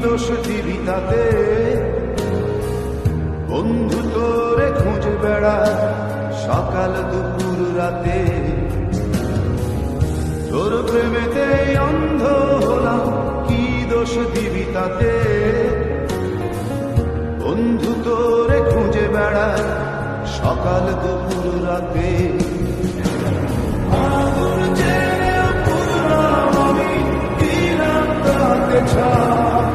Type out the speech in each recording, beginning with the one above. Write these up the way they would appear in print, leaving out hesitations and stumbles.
দোষ দিবি তাতে? বন্ধু তোরে খুঁজে বেড়ায় সকাল দুপুর রাতে। তোর প্রেমেতে অন্ধ হলাম, কি দোষ দিবি তাতে? বন্ধু তোরে খুঁজে বেড়ায় সকাল দুপুর রাতে। আগুন জেনেও পুরলাম আমি, দিলাম তাকে ছাড়।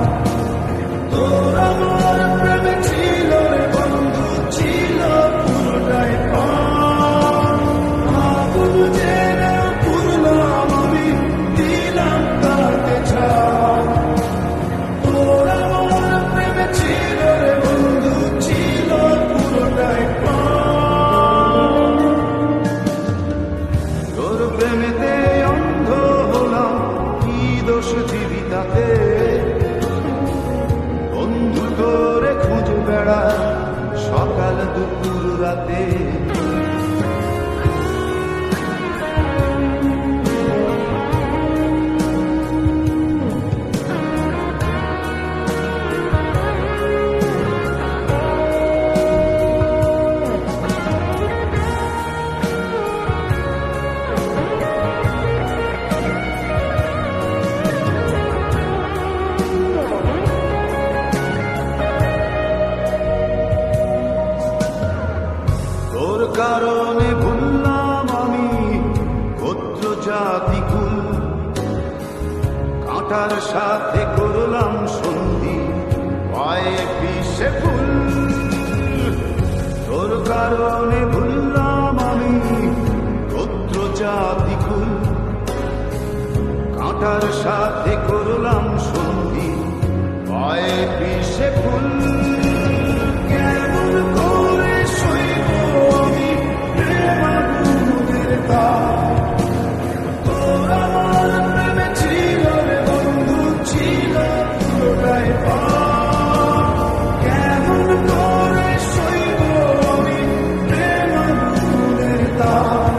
তোর আমার প্রেমে ছিল রে বন্ধু, ছিল পুরোটাই পাপ। আগুন জেনেও পুরলাম আমি, দিলাম তাকে ছাড়। তোর আমার প্রেমে ছিল রে বন্ধু, ছিল পুরোটাই পাপ। তোর প্রেমেতে অন্ধ হলাম, কি দোষ দিবি তাতে? বন্ধু তোরে খুঁজে বেড়ায় সকাল দুপুর রাতে। তোর কারণে ভুললাম আমি গোত্র জাতি কুল, কাঁটার সাথে করলাম সন্ধি, পায়ে পিষে ফুল। তোর কারণে ভুললাম আমি গোত্র জাতি কুল, কাঁটার সাথে করলাম সন্ধি, পায়ে পিষে ফুল। কেমন করে সইব আমি প্রেম আগুনের তাপ? তোর আমার প্রেমে ছিল রে বন্ধু, ছিল পুরোটাই পাপ। কেমন করে সইব আমি প্রেম আগুনের তাপ?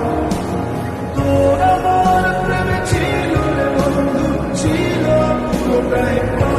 তোর আমার প্রেমে ছিল রে বন্ধু, ছিল পুরোটাই পাপ।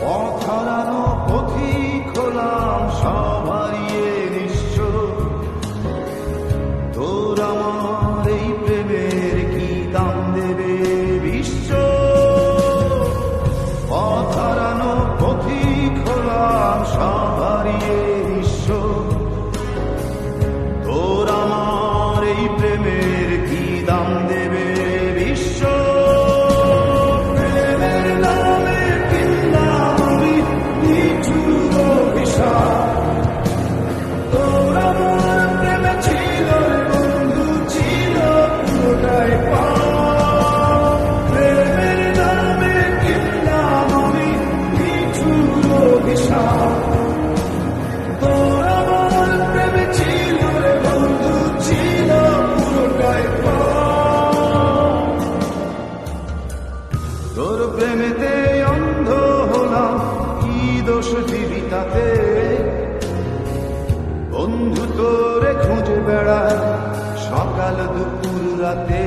পথ হারানো পথিক হলাম, সব হারিয়ে নিঃস্ব। তোর আমার এই প্রেমের কি দাম দেবে বিশ্ব? পথ হারানো পথিক হলাম, সব হারিয়ে নিঃস্ব। তোর আমার এই প্রেমের কি দাম দেবে বিশ্ব? প্রেমের নামে কিনলাম আমি নিঠুর অভিশাপ। তোর আমার প্রেমে ছিল রে বন্ধু, ছিল পুরোটাই পাপ। প্রেমের নামে কিনলাম আমি নিঠুর অভিশাপ। তোর আমার প্রেমে ছিল রে বন্ধু, ছিল পুরোটাই পাপ। তোর প্রেমেতে অন্ধ হলাম, কি দোষ দিবি তাতে? বন্ধু তোরে খুঁজে বেড়ায় সকাল দুপুর রাতে।